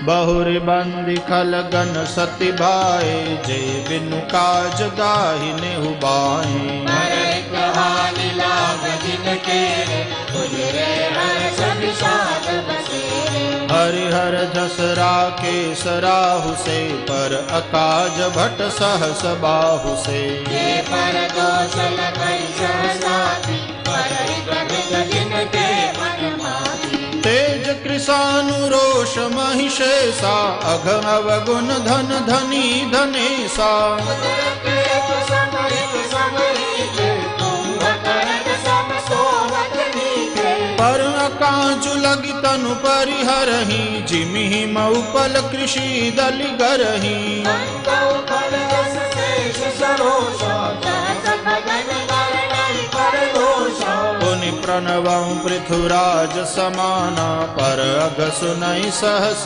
बहुरि बंदी खलगन सती भाए, जे बिनु काज दाहिने हुबाए। हरिहर जसरा के सराहु से, पर अकाज भट सहस बाहु से। पर दोष तेज कृषानु रोष महिषेशा, अघम अवगुण धन धनी धनेशा। पर अकाजु लगी तनु परिहरहि, जिमिहि मऊपल कृषि दलि गरहि। पुनि प्रणवं पृथुराज समाना, पर अघ सुनहि सहस